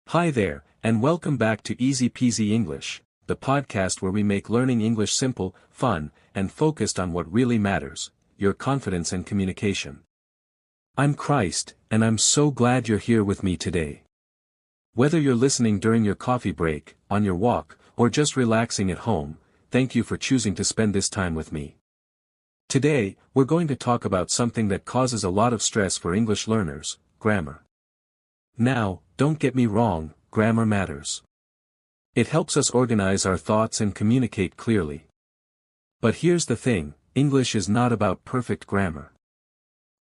Hi there, and welcome back to Easy Peasy English, the podcast where we make learning English simple, fun, and focused on what really matters, your confidence and communication. I'm Christ, and I'm so glad you're here with me today. Whether you're listening during your coffee break, on your walk, or just relaxing at home, thank you for choosing to spend this time with me. Today, we're going to talk about something that causes a lot of stress for English learners: grammar. Now, don't get me wrong, grammar matters. It helps us organize our thoughts and communicate clearly. But here's the thing, English is not about perfect grammar.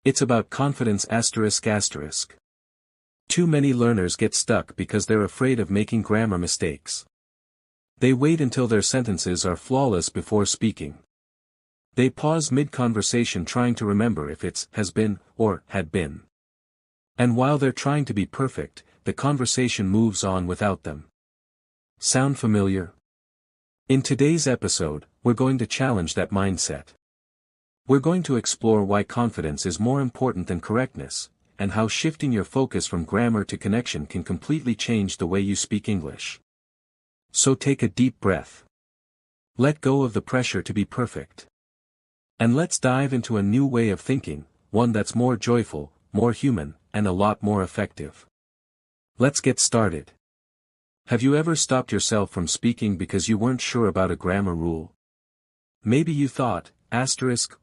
It's about confidence ***. Too many learners get stuck because they're afraid of making grammar mistakes. They wait until their sentences are flawless before speaking. They pause mid-conversation trying to remember if it's has been or had been. And while they're trying to be perfect, the conversation moves on without them. Sound familiar? In today's episode, we're going to challenge that mindset. We're going to explore why confidence is more important than correctness, and how shifting your focus from grammar to connection can completely change the way you speak English. So take a deep breath. Let go of the pressure to be perfect. And let's dive into a new way of thinking, one that's more joyful, more human, and a lot more effective. Let's get started. Have you ever stopped yourself from speaking because you weren't sure about a grammar rule? Maybe you thought,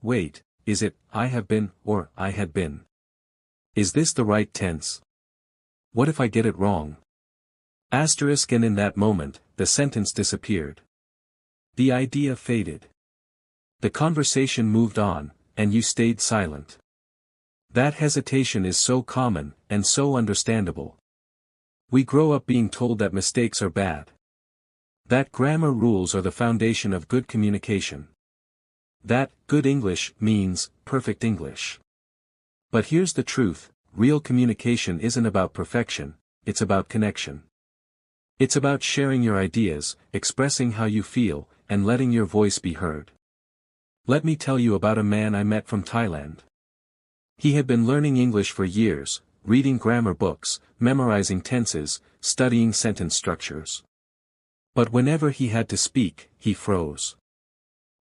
wait, is it, I have been, or I had been? Is this the right tense? What if I get it wrong? And in that moment, the sentence disappeared. The idea faded. The conversation moved on, and you stayed silent. That hesitation is so common, and so understandable. We grow up being told that mistakes are bad. That grammar rules are the foundation of good communication. That good English means perfect English. But here's the truth, real communication isn't about perfection, it's about connection. It's about sharing your ideas, expressing how you feel, and letting your voice be heard. Let me tell you about a man I met from Thailand. He had been learning English for years, reading grammar books, memorizing tenses, studying sentence structures. But whenever he had to speak, he froze.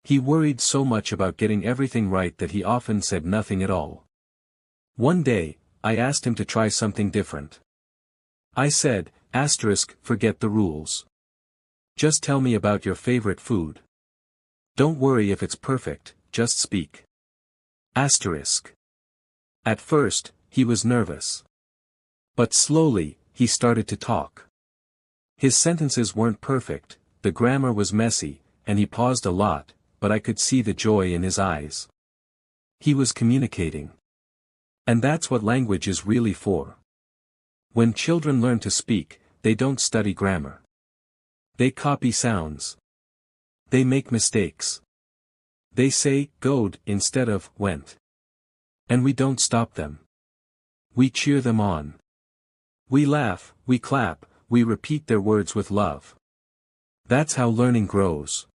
He worried so much about getting everything right that he often said nothing at all. One day, I asked him to try something different. I said, forget the rules. Just tell me about your favorite food. Don't worry if it's perfect, just speak. At first, he was nervous. But slowly, he started to talk. His sentences weren't perfect, the grammar was messy, and he paused a lot, but I could see the joy in his eyes. He was communicating. And that's what language is really for. When children learn to speak, they don't study grammar. They copy sounds. They make mistakes. They say, goed, instead of, went. And we don't stop them. We cheer them on. We laugh, we clap, we repeat their words with love. That's how learning grows.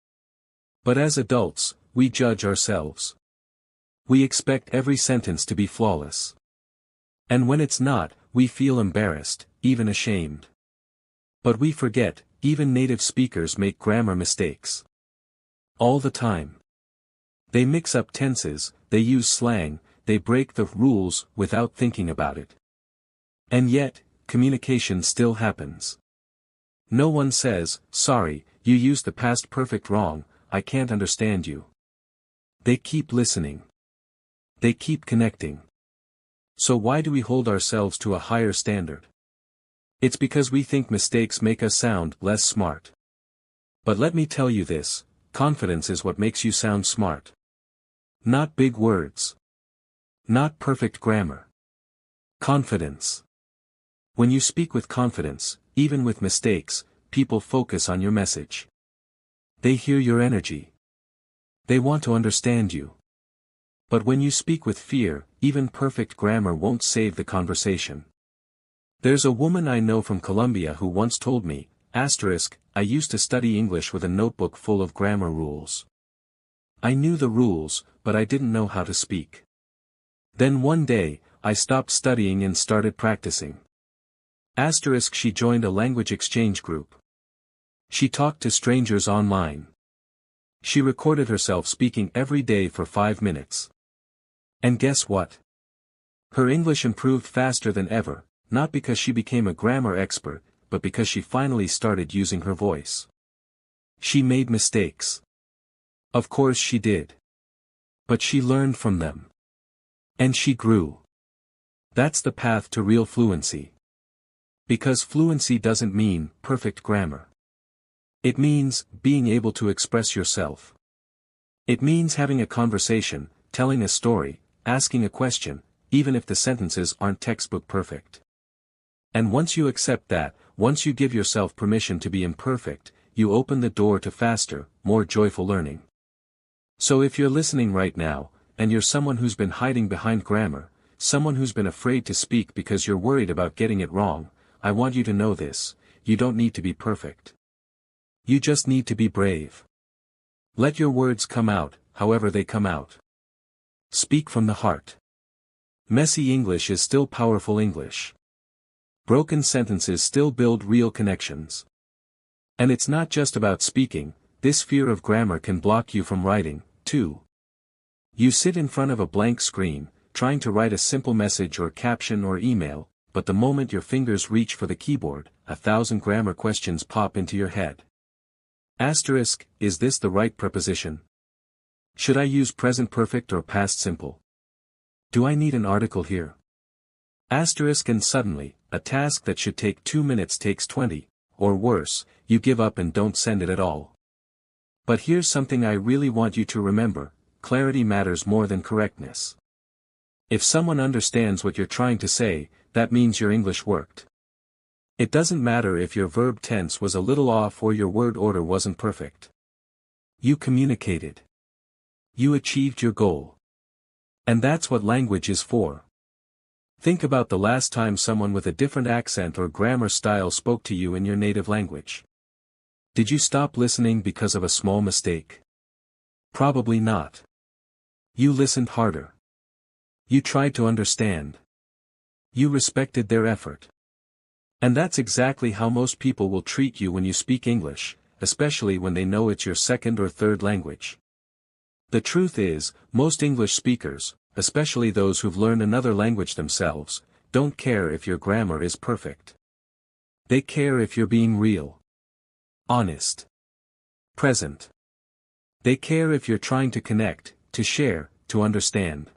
But as adults, we judge ourselves. We expect every sentence to be flawless. And when it's not, we feel embarrassed, even ashamed. But we forget, even native speakers make grammar mistakes. All the time. They mix up tenses, they use slang, they break the rules without thinking about it. And yet, communication still happens. No one says, sorry, you used the past perfect wrong, I can't understand you. They keep listening. They keep connecting. So why do we hold ourselves to a higher standard? It's because we think mistakes make us sound less smart. But let me tell you this, confidence is what makes you sound smart. Not big words. Not perfect grammar. Confidence. When you speak with confidence, even with mistakes, people focus on your message. They hear your energy. They want to understand you. But when you speak with fear, even perfect grammar won't save the conversation. There's a woman I know from Colombia who once told me, I used to study English with a notebook full of grammar rules. I knew the rules, but I didn't know how to speak. Then one day, I stopped studying and started practicing. Asterisk she joined a language exchange group. She talked to strangers online. She recorded herself speaking every day for 5 minutes. And guess what? Her English improved faster than ever, not because she became a grammar expert, but because she finally started using her voice. She made mistakes. Of course she did. But she learned from them. And she grew. That's the path to real fluency. Because fluency doesn't mean perfect grammar. It means being able to express yourself. It means having a conversation, telling a story, asking a question, even if the sentences aren't textbook perfect. And once you accept that, once you give yourself permission to be imperfect, you open the door to faster, more joyful learning. So if you're listening right now, and you're someone who's been hiding behind grammar, someone who's been afraid to speak because you're worried about getting it wrong, I want you to know this: you don't need to be perfect. You just need to be brave. Let your words come out, however they come out. Speak from the heart. Messy English is still powerful English. Broken sentences still build real connections. And it's not just about speaking, this fear of grammar can block you from writing, too. You sit in front of a blank screen, trying to write a simple message or caption or email, but the moment your fingers reach for the keyboard, 1,000 grammar questions pop into your head. Asterisk, is this the right preposition? Should I use present perfect or past simple? Do I need an article here? Asterisk, and suddenly, a task that should take 2 minutes takes 20, or worse, you give up and don't send it at all. But here's something I really want you to remember: clarity matters more than correctness. If someone understands what you're trying to say, that means your English worked. It doesn't matter if your verb tense was a little off or your word order wasn't perfect. You communicated. You achieved your goal. And that's what language is for. Think about the last time someone with a different accent or grammar style spoke to you in your native language. Did you stop listening because of a small mistake? Probably not. You listened harder. You tried to understand. You respected their effort. And that's exactly how most people will treat you when you speak English, especially when they know it's your second or third language. The truth is, most English speakers, especially those who've learned another language themselves, don't care if your grammar is perfect. They care if you're being real, honest, present. They care if you're trying to connect, to share, to understand.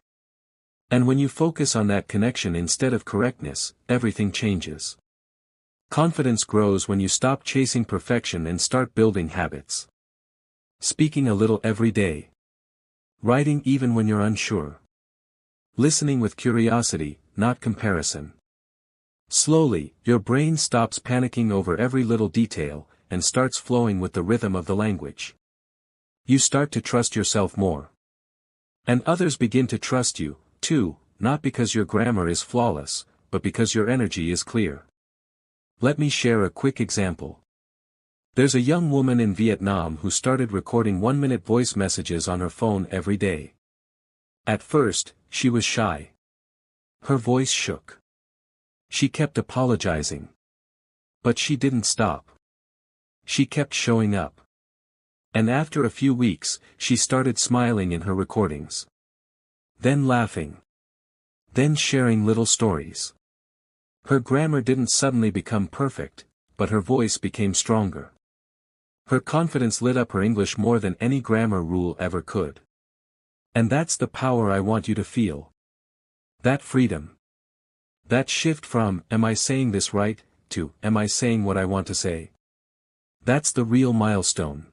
And when you focus on that connection instead of correctness, everything changes. Confidence grows when you stop chasing perfection and start building habits. Speaking a little every day. Writing even when you're unsure. Listening with curiosity, not comparison. Slowly, your brain stops panicking over every little detail, and starts flowing with the rhythm of the language. You start to trust yourself more. And others begin to trust you, too, not because your grammar is flawless, but because your energy is clear. Let me share a quick example. There's a young woman in Vietnam who started recording 1-minute voice messages on her phone every day. At first, she was shy. Her voice shook. She kept apologizing. But she didn't stop. She kept showing up. And after a few weeks, she started smiling in her recordings. Then laughing. Then sharing little stories. Her grammar didn't suddenly become perfect, but her voice became stronger. Her confidence lit up her English more than any grammar rule ever could. And that's the power I want you to feel. That freedom. That shift from, am I saying this right, to, am I saying what I want to say? That's the real milestone.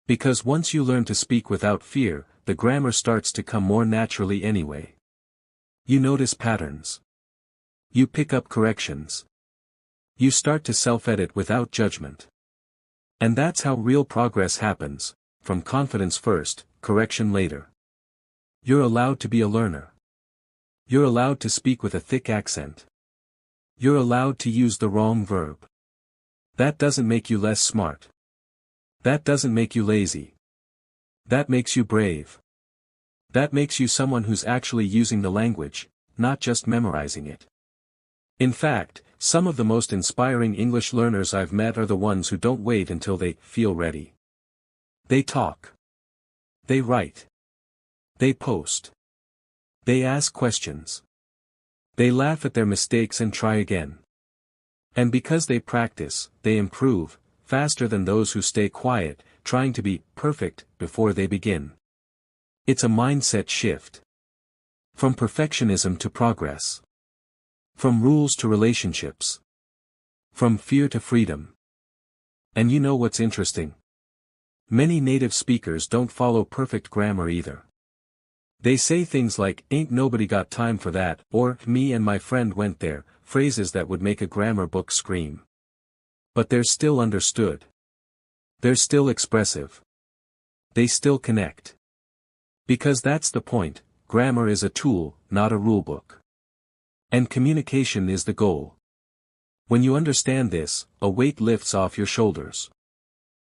Because once you learn to speak without fear, the grammar starts to come more naturally anyway. You notice patterns. You pick up corrections. You start to self-edit without judgment. And that's how real progress happens, from confidence first, correction later. You're allowed to be a learner. You're allowed to speak with a thick accent. You're allowed to use the wrong verb. That doesn't make you less smart. That doesn't make you lazy. That makes you brave. That makes you someone who's actually using the language, not just memorizing it. In fact, some of the most inspiring English learners I've met are the ones who don't wait until they feel ready. They talk. They write. They post. They ask questions. They laugh at their mistakes and try again. And because they practice, they improve, faster than those who stay quiet, trying to be perfect before they begin. It's a mindset shift. From perfectionism to progress. From rules to relationships. From fear to freedom. And you know what's interesting? Many native speakers don't follow perfect grammar either. They say things like, "Ain't nobody got time for that," or "me and my friend went there," phrases that would make a grammar book scream. But they're still understood. They're still expressive. They still connect. Because that's the point, grammar is a tool, not a rulebook. And communication is the goal. When you understand this, a weight lifts off your shoulders.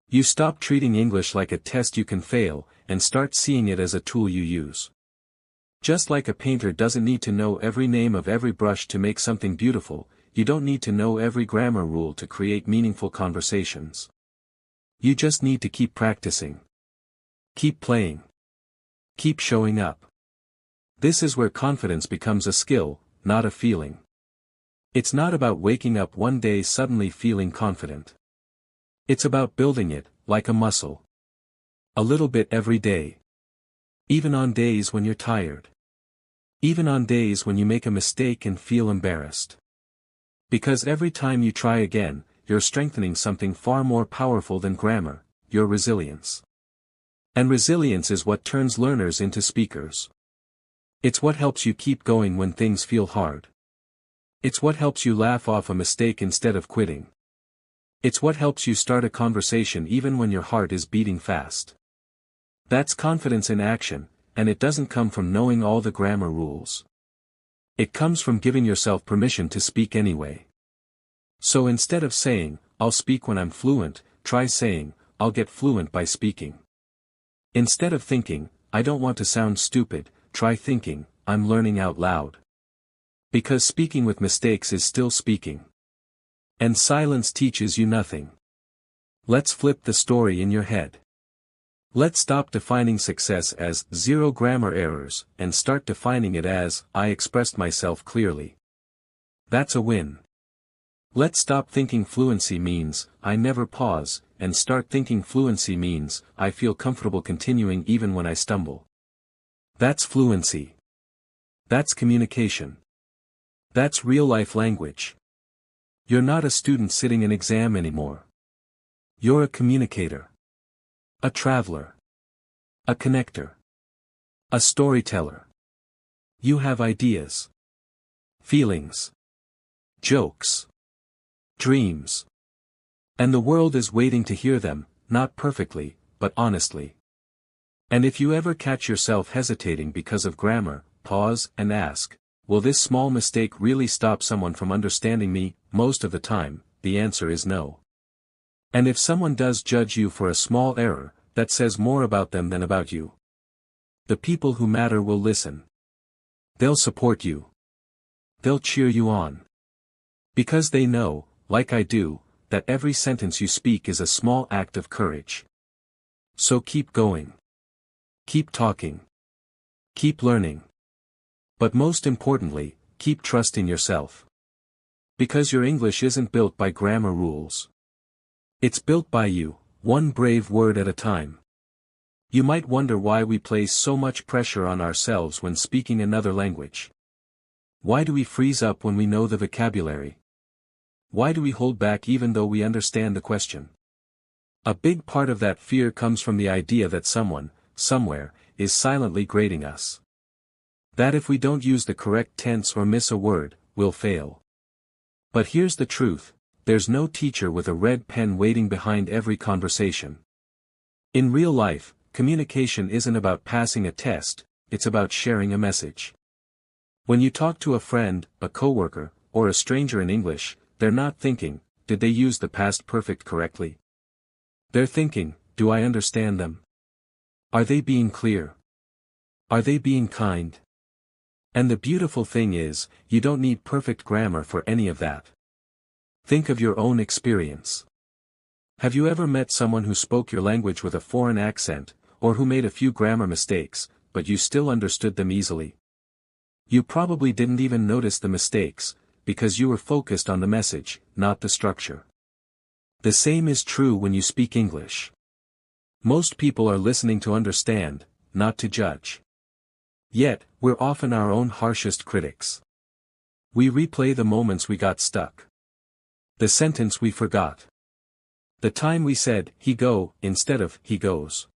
You stop treating English like a test you can fail, and start seeing it as a tool you use. Just like a painter doesn't need to know every name of every brush to make something beautiful, you don't need to know every grammar rule to create meaningful conversations. You just need to keep practicing. Keep playing. Keep showing up. This is where confidence becomes a skill, not a feeling. It's not about waking up one day suddenly feeling confident. It's about building it, like a muscle. A little bit every day. Even on days when you're tired. Even on days when you make a mistake and feel embarrassed. Because every time you try again, you're strengthening something far more powerful than grammar, your resilience. And resilience is what turns learners into speakers. It's what helps you keep going when things feel hard. It's what helps you laugh off a mistake instead of quitting. It's what helps you start a conversation even when your heart is beating fast. That's confidence in action, and it doesn't come from knowing all the grammar rules. It comes from giving yourself permission to speak anyway. So instead of saying, "I'll speak when I'm fluent," try saying, "I'll get fluent by speaking." Instead of thinking, "I don't want to sound stupid," try thinking, "I'm learning out loud." Because speaking with mistakes is still speaking. And silence teaches you nothing. Let's flip the story in your head. Let's stop defining success as zero grammar errors and start defining it as I expressed myself clearly. That's a win. Let's stop thinking fluency means I never pause and start thinking fluency means I feel comfortable continuing even when I stumble. That's fluency. That's communication. That's real-life language. You're not a student sitting an exam anymore. You're a communicator. A traveler. A connector. A storyteller. You have ideas. Feelings. Jokes. Dreams. And the world is waiting to hear them, not perfectly, but honestly. And if you ever catch yourself hesitating because of grammar, pause and ask, will this small mistake really stop someone from understanding me? Most of the time, the answer is no. And if someone does judge you for a small error, that says more about them than about you. The people who matter will listen. They'll support you. They'll cheer you on. Because they know, like I do, that every sentence you speak is a small act of courage. So keep going. Keep talking. Keep learning. But most importantly, keep trusting yourself. Because your English isn't built by grammar rules. It's built by you, one brave word at a time. You might wonder why we place so much pressure on ourselves when speaking another language. Why do we freeze up when we know the vocabulary? Why do we hold back even though we understand the question? A big part of that fear comes from the idea that someone, somewhere, is silently grading us. That if we don't use the correct tense or miss a word, we'll fail. But here's the truth. There's no teacher with a red pen waiting behind every conversation. In real life, communication isn't about passing a test, it's about sharing a message. When you talk to a friend, a coworker, or a stranger in English, they're not thinking, did they use the past perfect correctly? They're thinking, do I understand them? Are they being clear? Are they being kind? And the beautiful thing is, you don't need perfect grammar for any of that. Think of your own experience. Have you ever met someone who spoke your language with a foreign accent, or who made a few grammar mistakes, but you still understood them easily? You probably didn't even notice the mistakes, because you were focused on the message, not the structure. The same is true when you speak English. Most people are listening to understand, not to judge. Yet, we're often our own harshest critics. We replay the moments we got stuck. The sentence we forgot. The time we said, he go, instead of, he goes.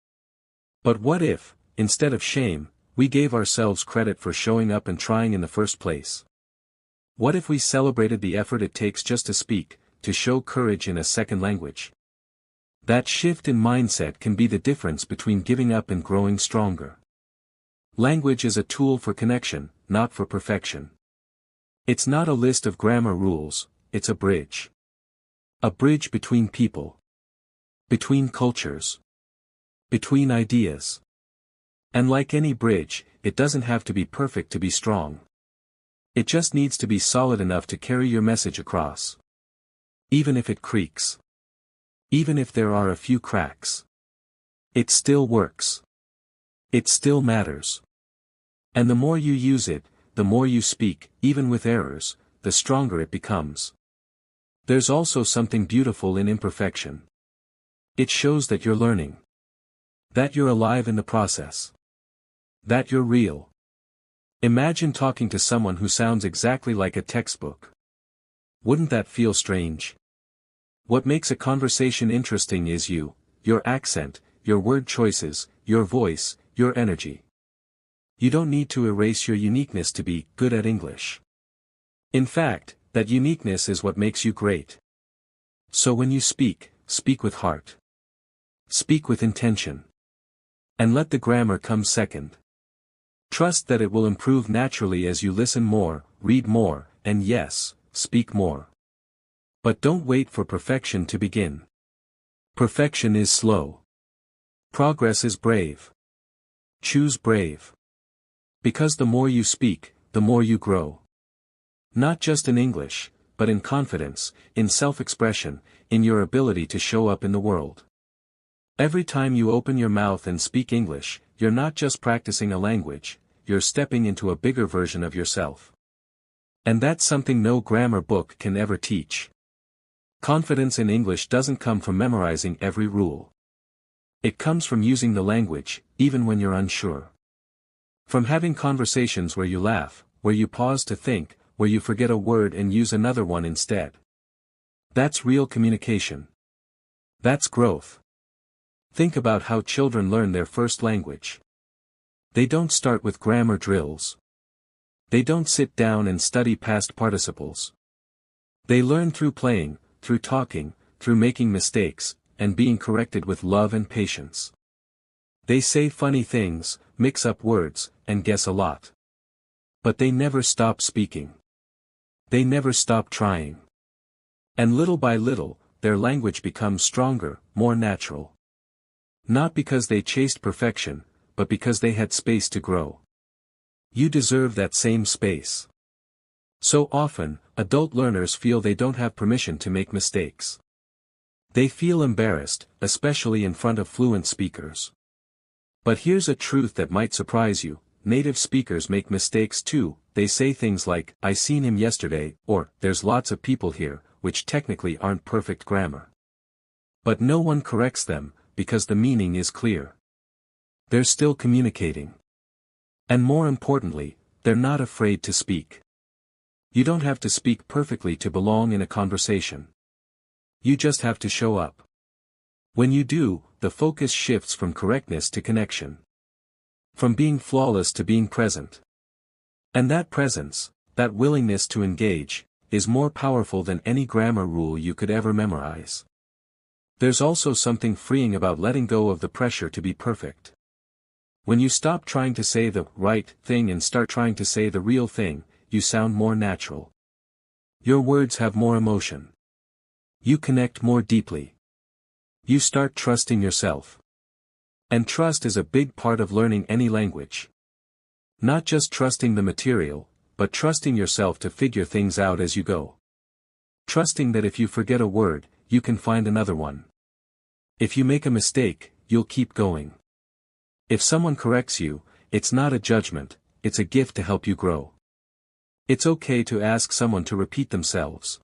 But what if, instead of shame, we gave ourselves credit for showing up and trying in the first place? What if we celebrated the effort it takes just to speak, to show courage in a second language? That shift in mindset can be the difference between giving up and growing stronger. Language is a tool for connection, not for perfection. It's not a list of grammar rules, it's a bridge. A bridge between people. Between cultures. Between ideas. And like any bridge, it doesn't have to be perfect to be strong. It just needs to be solid enough to carry your message across. Even if it creaks. Even if there are a few cracks. It still works. It still matters. And the more you use it, the more you speak, even with errors, the stronger it becomes. There's also something beautiful in imperfection. It shows that you're learning. That you're alive in the process. That you're real. Imagine talking to someone who sounds exactly like a textbook. Wouldn't that feel strange? What makes a conversation interesting is you, your accent, your word choices, your voice, your energy. You don't need to erase your uniqueness to be good at English. In fact, that uniqueness is what makes you great. So when you speak, speak with heart. Speak with intention. And let the grammar come second. Trust that it will improve naturally as you listen more, read more, and yes, speak more. But don't wait for perfection to begin. Perfection is slow. Progress is brave. Choose brave. Because the more you speak, the more you grow. Not just in English, but in confidence, in self-expression, in your ability to show up in the world. Every time you open your mouth and speak English, you're not just practicing a language, you're stepping into a bigger version of yourself. And that's something no grammar book can ever teach. Confidence in English doesn't come from memorizing every rule. It comes from using the language, even when you're unsure. From having conversations where you laugh, where you pause to think, where you forget a word and use another one instead. That's real communication. That's growth. Think about how children learn their first language. They don't start with grammar drills. They don't sit down and study past participles. They learn through playing, through talking, through making mistakes, and being corrected with love and patience. They say funny things, mix up words, and guess a lot. But they never stop speaking. They never stop trying. And little by little, their language becomes stronger, more natural. Not because they chased perfection, but because they had space to grow. You deserve that same space. So often, adult learners feel they don't have permission to make mistakes. They feel embarrassed, especially in front of fluent speakers. But here's a truth that might surprise you. Native speakers make mistakes too. They say things like, "I seen him yesterday," or, "There's lots of people here," which technically aren't perfect grammar. But no one corrects them, because the meaning is clear. They're still communicating. And more importantly, they're not afraid to speak. You don't have to speak perfectly to belong in a conversation. You just have to show up. When you do, the focus shifts from correctness to connection. From being flawless to being present. And that presence, that willingness to engage, is more powerful than any grammar rule you could ever memorize. There's also something freeing about letting go of the pressure to be perfect. When you stop trying to say the right thing and start trying to say the real thing, you sound more natural. Your words have more emotion. You connect more deeply. You start trusting yourself. And trust is a big part of learning any language. Not just trusting the material, but trusting yourself to figure things out as you go. Trusting that if you forget a word, you can find another one. If you make a mistake, you'll keep going. If someone corrects you, it's not a judgment, it's a gift to help you grow. It's okay to ask someone to repeat themselves.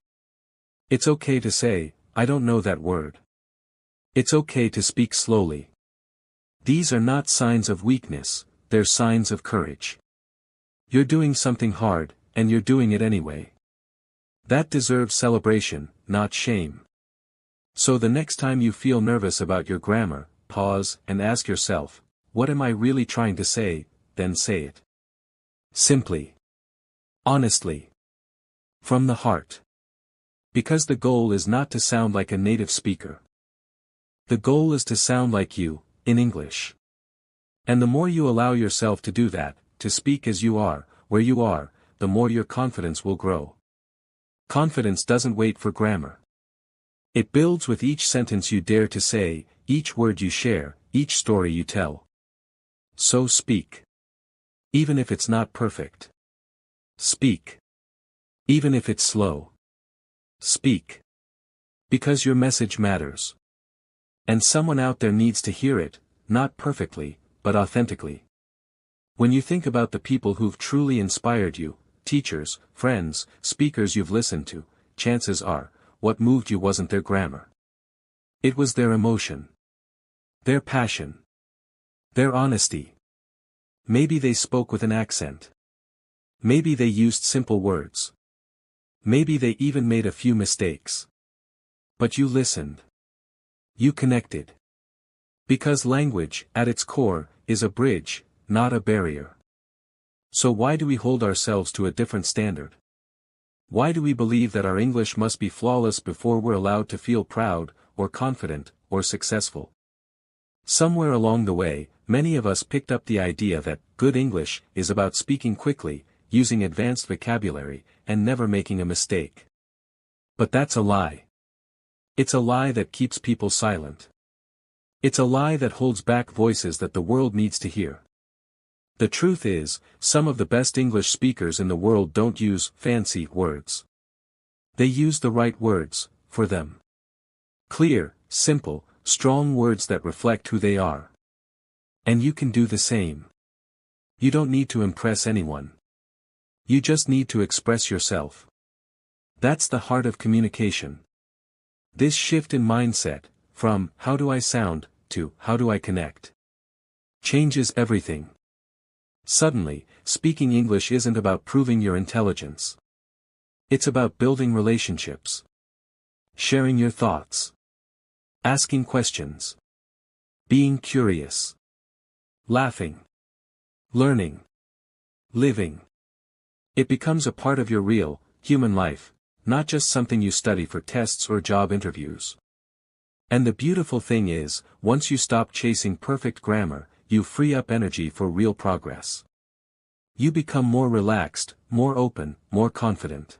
It's okay to say, "I don't know that word." It's okay to speak slowly. These are not signs of weakness, they're signs of courage. You're doing something hard, and you're doing it anyway. That deserves celebration, not shame. So the next time you feel nervous about your grammar, pause and ask yourself, what am I really trying to say? Then say it. Simply. Honestly. From the heart. Because the goal is not to sound like a native speaker. The goal is to sound like you, in English. And the more you allow yourself to do that, to speak as you are, where you are, the more your confidence will grow. Confidence doesn't wait for grammar. It builds with each sentence you dare to say, each word you share, each story you tell. So speak. Even if it's not perfect. Speak. Even if it's slow. Speak. Because your message matters. And someone out there needs to hear it, not perfectly, but authentically. When you think about the people who've truly inspired you, teachers, friends, speakers you've listened to, chances are, what moved you wasn't their grammar. It was their emotion. Their passion. Their honesty. Maybe they spoke with an accent. Maybe they used simple words. Maybe they even made a few mistakes. But you listened. You connected. Because language, at its core, is a bridge, not a barrier. So why do we hold ourselves to a different standard? Why do we believe that our English must be flawless before we're allowed to feel proud, or confident, or successful? Somewhere along the way, many of us picked up the idea that good English is about speaking quickly, using advanced vocabulary, and never making a mistake. But that's a lie. It's a lie that keeps people silent. It's a lie that holds back voices that the world needs to hear. The truth is, some of the best English speakers in the world don't use fancy words. They use the right words, for them. Clear, simple, strong words that reflect who they are. And you can do the same. You don't need to impress anyone. You just need to express yourself. That's the heart of communication. This shift in mindset, from "how do I sound" to "how do I connect," changes everything. Suddenly, speaking English isn't about proving your intelligence. It's about building relationships. Sharing your thoughts. Asking questions. Being curious. Laughing. Learning. Living. It becomes a part of your real, human life, not just something you study for tests or job interviews. And the beautiful thing is, once you stop chasing perfect grammar, you free up energy for real progress. You become more relaxed, more open, more confident.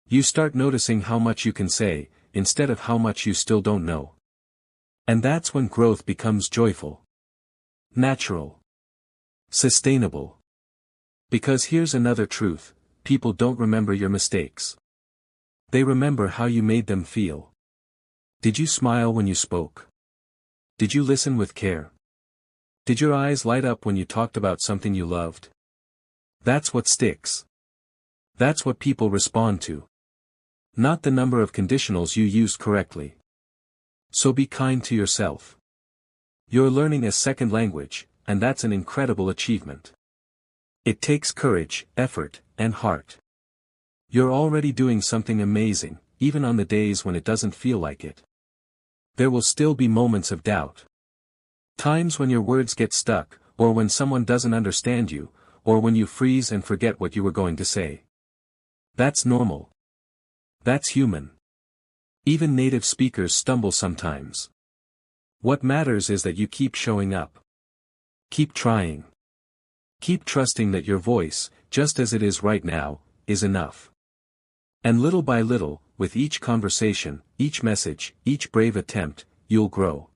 You start noticing how much you can say, instead of how much you still don't know. And that's when growth becomes joyful. Natural. Sustainable. Because here's another truth, people don't remember your mistakes. They remember how you made them feel. Did you smile when you spoke? Did you listen with care? Did your eyes light up when you talked about something you loved? That's what sticks. That's what people respond to. Not the number of conditionals you used correctly. So be kind to yourself. You're learning a second language, and that's an incredible achievement. It takes courage, effort, and heart. You're already doing something amazing, even on the days when it doesn't feel like it. There will still be moments of doubt. Times when your words get stuck, or when someone doesn't understand you, or when you freeze and forget what you were going to say. That's normal. That's human. Even native speakers stumble sometimes. What matters is that you keep showing up. Keep trying. Keep trusting that your voice, just as it is right now, is enough. And little by little, with each conversation, each message, each brave attempt, you'll grow.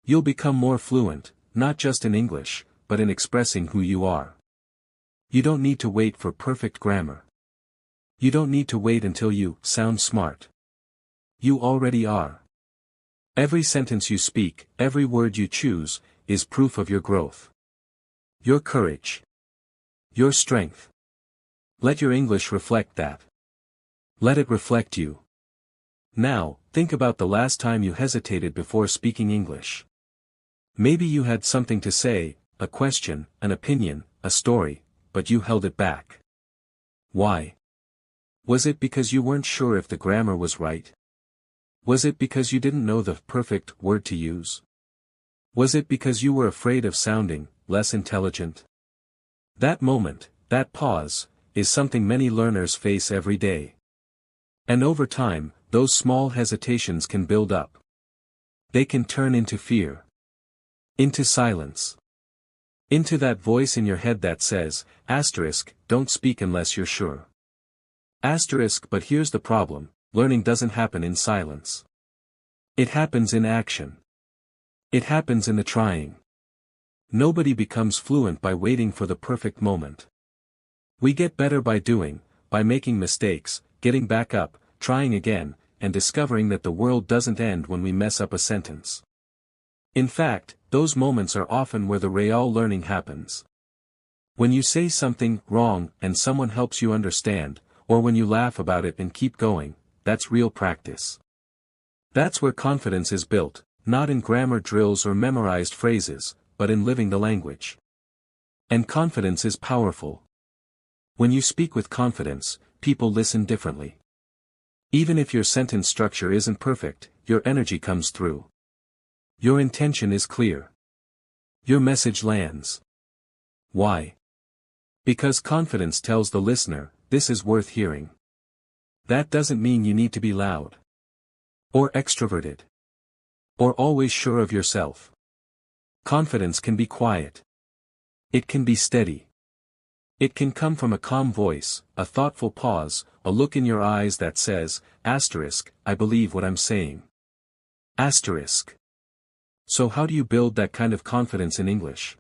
You'll become more fluent, not just in English, but in expressing who you are. You don't need to wait for perfect grammar. You don't need to wait until you sound smart. You already are. Every sentence you speak, every word you choose, is proof of your growth. Your courage. Your strength. Let your English reflect that. Let it reflect you. Now, think about the last time you hesitated before speaking English. Maybe you had something to say, a question, an opinion, a story, but you held it back. Why? Was it because you weren't sure if the grammar was right? Was it because you didn't know the perfect word to use? Was it because you were afraid of sounding less intelligent? That moment, that pause, is something many learners face every day. And over time, those small hesitations can build up. They can turn into fear. Into silence. Into that voice in your head that says, don't speak unless you're sure. But here's the problem, learning doesn't happen in silence. It happens in action. It happens in the trying. Nobody becomes fluent by waiting for the perfect moment. We get better by doing, by making mistakes, getting back up, trying again, and discovering that the world doesn't end when we mess up a sentence. In fact, those moments are often where the real learning happens. When you say something wrong and someone helps you understand, or when you laugh about it and keep going, that's real practice. That's where confidence is built, not in grammar drills or memorized phrases, but in living the language. And confidence is powerful. When you speak with confidence, people listen differently. Even if your sentence structure isn't perfect, your energy comes through. Your intention is clear. Your message lands. Why? Because confidence tells the listener, this is worth hearing. That doesn't mean you need to be loud. Or extroverted. Or always sure of yourself. Confidence can be quiet. It can be steady. It can come from a calm voice, a thoughtful pause, a look in your eyes that says, I believe what I'm saying. So how do you build that kind of confidence in English?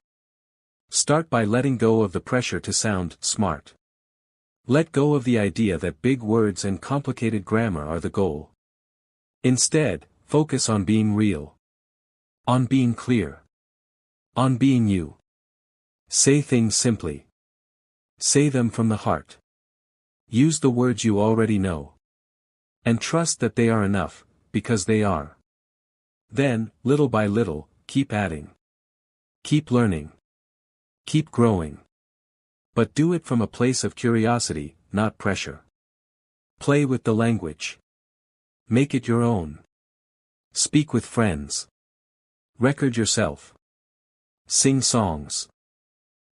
Start by letting go of the pressure to sound smart. Let go of the idea that big words and complicated grammar are the goal. Instead, focus on being real. On being clear. On being you. Say things simply. Say them from the heart. Use the words you already know. And trust that they are enough, because they are. Then, little by little, keep adding. Keep learning. Keep growing. But do it from a place of curiosity, not pressure. Play with the language. Make it your own. Speak with friends. Record yourself. Sing songs.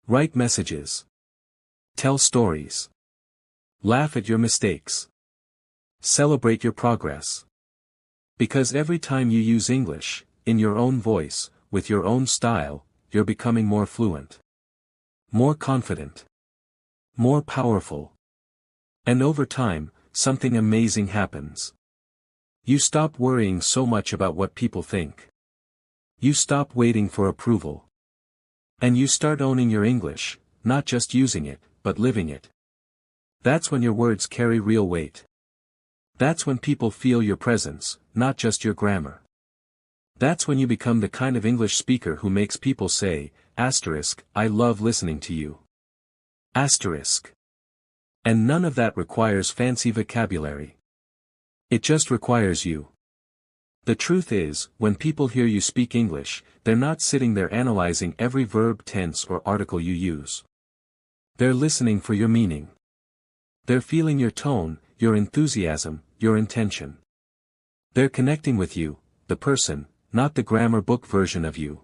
Write messages. Tell stories. Laugh at your mistakes. Celebrate your progress. Because every time you use English, in your own voice, with your own style, you're becoming more fluent. More confident. More powerful. And over time, something amazing happens. You stop worrying so much about what people think. You stop waiting for approval. And you start owning your English, not just using it, but living it. That's when your words carry real weight. That's when people feel your presence, not just your grammar. That's when you become the kind of English speaker who makes people say, I love listening to you. And none of that requires fancy vocabulary. It just requires you. The truth is, when people hear you speak English, they're not sitting there analyzing every verb, tense, or article you use. They're listening for your meaning. They're feeling your tone, your enthusiasm, your intention. They're connecting with you, the person, not the grammar book version of you.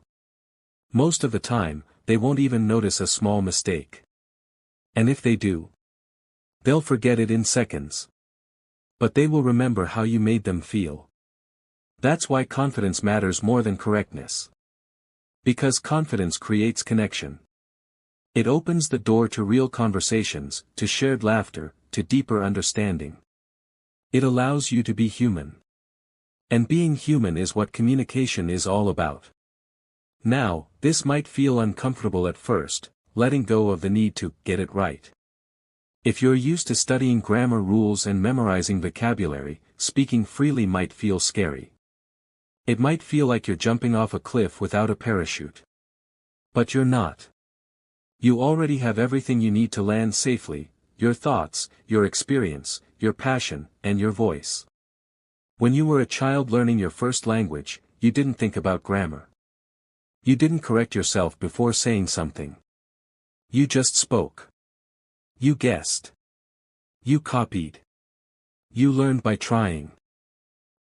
Most of the time, they won't even notice a small mistake. And if they do, they'll forget it in seconds. But they will remember how you made them feel. That's why confidence matters more than correctness. Because confidence creates connection. It opens the door to real conversations, to shared laughter, to deeper understanding. It allows you to be human. And being human is what communication is all about. Now, this might feel uncomfortable at first, letting go of the need to get it right. If you're used to studying grammar rules and memorizing vocabulary, speaking freely might feel scary. It might feel like you're jumping off a cliff without a parachute. But you're not. You already have everything you need to land safely: your thoughts, your experience, your passion, and your voice. When you were a child learning your first language, you didn't think about grammar. You didn't correct yourself before saying something. You just spoke. You guessed. You copied. You learned by trying.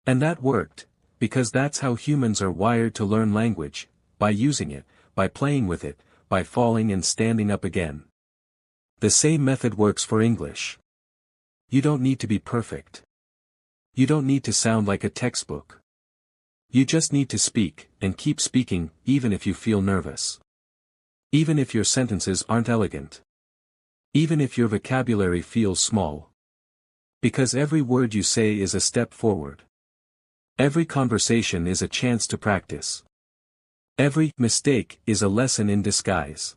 And that worked, because that's how humans are wired to learn language: by using it, by playing with it, by falling and standing up again. The same method works for English. You don't need to be perfect. You don't need to sound like a textbook. You just need to speak, and keep speaking, even if you feel nervous. Even if your sentences aren't elegant. Even if your vocabulary feels small. Because every word you say is a step forward. Every conversation is a chance to practice. Every mistake is a lesson in disguise.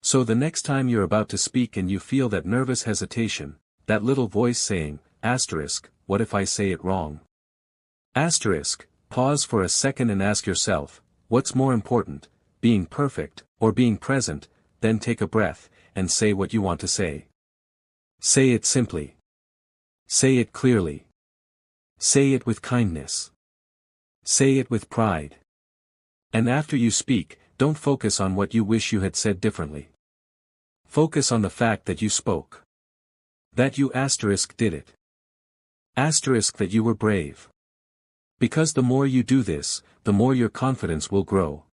So the next time you're about to speak and you feel that nervous hesitation, that little voice saying, asterisk, what if I say it wrong? Asterisk, pause for a second and ask yourself, what's more important, being perfect, or being present? Then take a breath, and say what you want to say. Say it simply. Say it clearly. Say it with kindness. Say it with pride. And after you speak, don't focus on what you wish you had said differently. Focus on the fact that you spoke. That you asterisk did it. Asterisk that you were brave. Because the more you do this, the more your confidence will grow.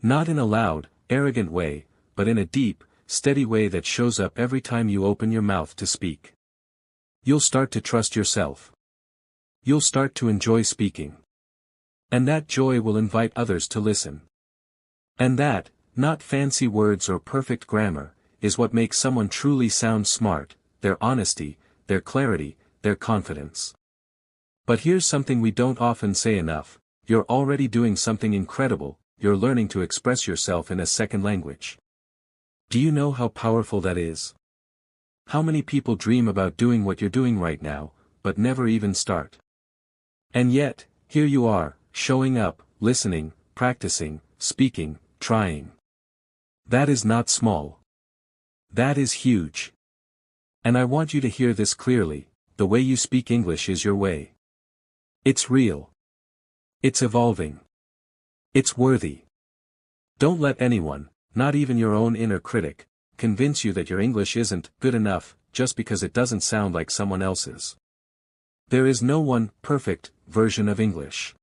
Not in a loud, arrogant way, but in a deep, steady way that shows up every time you open your mouth to speak. You'll start to trust yourself. You'll start to enjoy speaking. And that joy will invite others to listen. And that, not fancy words or perfect grammar, is what makes someone truly sound smart: their honesty, their clarity, their confidence. But here's something we don't often say enough: you're already doing something incredible. You're learning to express yourself in a second language. Do you know how powerful that is? How many people dream about doing what you're doing right now, but never even start? And yet, here you are, showing up, listening, practicing, speaking, trying. That is not small. That is huge. And I want you to hear this clearly: the way you speak English is your way. It's real. It's evolving. It's worthy. Don't let anyone, not even your own inner critic, convince you that your English isn't good enough just because it doesn't sound like someone else's. There is no one perfect version of English.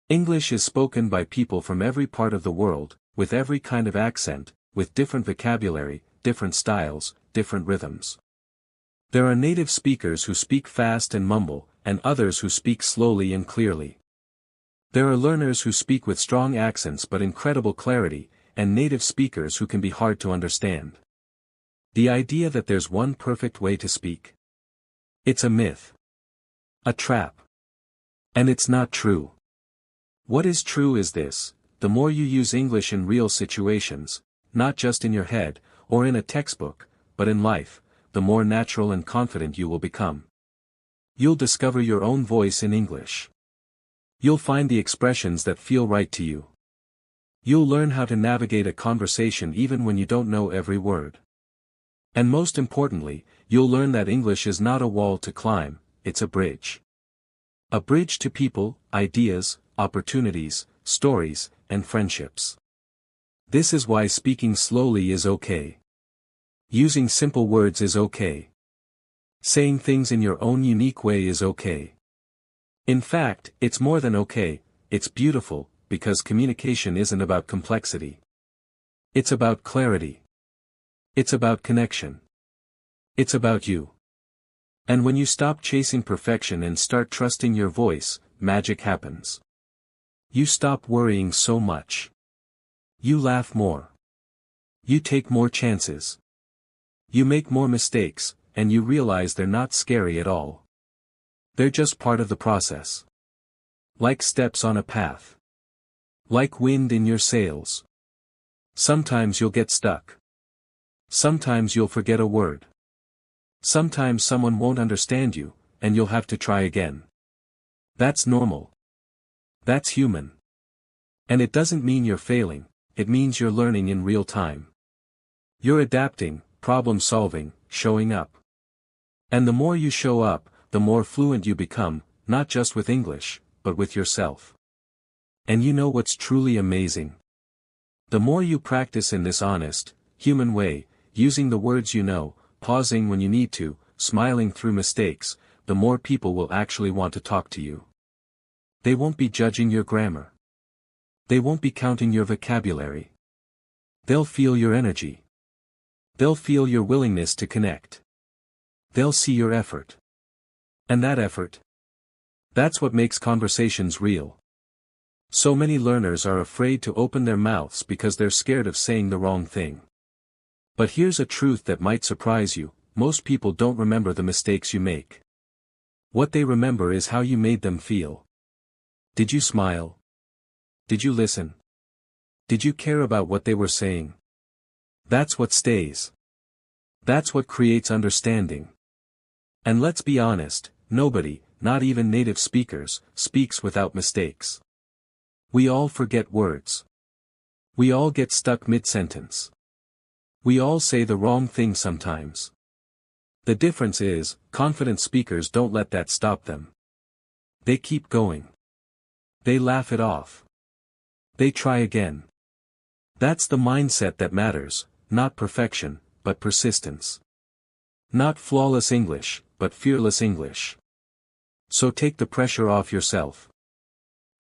English is spoken by people from every part of the world, with every kind of accent, with different vocabulary, different styles, different rhythms. There are native speakers who speak fast and mumble, and others who speak slowly and clearly. There are learners who speak with strong accents but incredible clarity, and native speakers who can be hard to understand. The idea that there's one perfect way to speak. It's a myth. A trap. And it's not true. What is true is this: the more you use English in real situations, not just in your head, or in a textbook, but in life, the more natural and confident you will become. You'll discover your own voice in English. You'll find the expressions that feel right to you. You'll learn how to navigate a conversation even when you don't know every word. And most importantly, you'll learn that English is not a wall to climb, it's a bridge. A bridge to people, ideas, opportunities, stories, and friendships. This is why speaking slowly is okay. Using simple words is okay. Saying things in your own unique way is okay. In fact, it's more than okay, it's beautiful, because communication isn't about complexity. It's about clarity. It's about connection. It's about you. And when you stop chasing perfection and start trusting your voice, magic happens. You stop worrying so much. You laugh more. You take more chances. You make more mistakes, and you realize they're not scary at all. They're just part of the process. Like steps on a path. Like wind in your sails. Sometimes you'll get stuck. Sometimes you'll forget a word. Sometimes someone won't understand you, and you'll have to try again. That's normal. That's human. And it doesn't mean you're failing, it means you're learning in real time. You're adapting, problem solving, showing up. And the more you show up, the more fluent you become, not just with English, but with yourself. And you know what's truly amazing? The more you practice in this honest, human way, using the words you know, pausing when you need to, smiling through mistakes, the more people will actually want to talk to you. They won't be judging your grammar. They won't be counting your vocabulary. They'll feel your energy. They'll feel your willingness to connect. They'll see your effort. And that effort? That's what makes conversations real. So many learners are afraid to open their mouths because they're scared of saying the wrong thing. But here's a truth that might surprise you: most people don't remember the mistakes you make. What they remember is how you made them feel. Did you smile? Did you listen? Did you care about what they were saying? That's what stays. That's what creates understanding. And let's be honest, nobody, not even native speakers, speaks without mistakes. We all forget words. We all get stuck mid-sentence. We all say the wrong thing sometimes. The difference is, confident speakers don't let that stop them. They keep going. They laugh it off. They try again. That's the mindset that matters, not perfection, but persistence. Not flawless English, but fearless English. So take the pressure off yourself.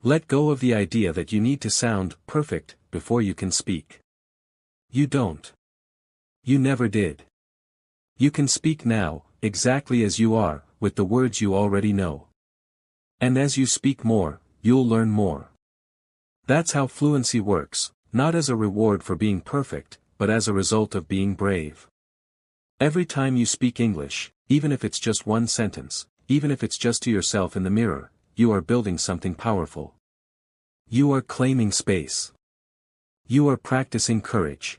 Let go of the idea that you need to sound perfect before you can speak. You don't. You never did. You can speak now, exactly as you are, with the words you already know. And as you speak more, you'll learn more. That's how fluency works, not as a reward for being perfect, but as a result of being brave. Every time you speak English, even if it's just one sentence, even if it's just to yourself in the mirror, you are building something powerful. You are claiming space. You are practicing courage.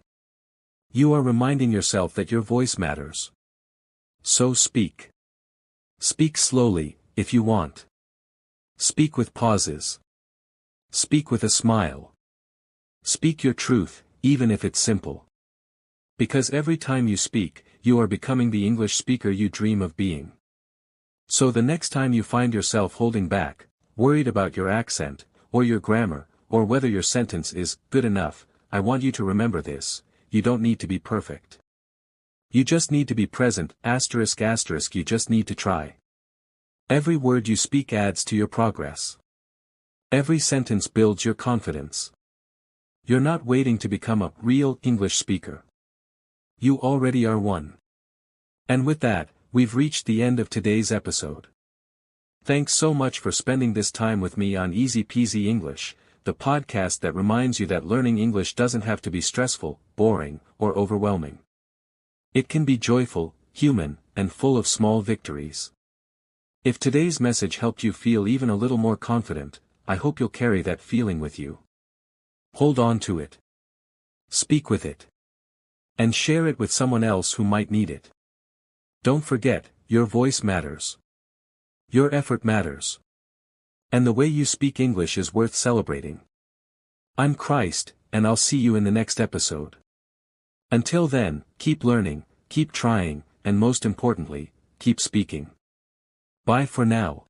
You are reminding yourself that your voice matters. So speak. Speak slowly, if you want. Speak with pauses. Speak with a smile. Speak your truth, even if it's simple. Because every time you speak, you are becoming the English speaker you dream of being. So the next time you find yourself holding back, worried about your accent, or your grammar, or whether your sentence is good enough, I want you to remember this: you don't need to be perfect. You just need to be present, ***, you just need to try. Every word you speak adds to your progress. Every sentence builds your confidence. You're not waiting to become a real English speaker. You already are one. And with that, we've reached the end of today's episode. Thanks so much for spending this time with me on Easy Peasy English, the podcast that reminds you that learning English doesn't have to be stressful, boring, or overwhelming. It can be joyful, human, and full of small victories. If today's message helped you feel even a little more confident, I hope you'll carry that feeling with you. Hold on to it. Speak with it. And share it with someone else who might need it. Don't forget, your voice matters. Your effort matters. And the way you speak English is worth celebrating. I'm Christ, and I'll see you in the next episode. Until then, keep learning, keep trying, and most importantly, keep speaking. Bye for now.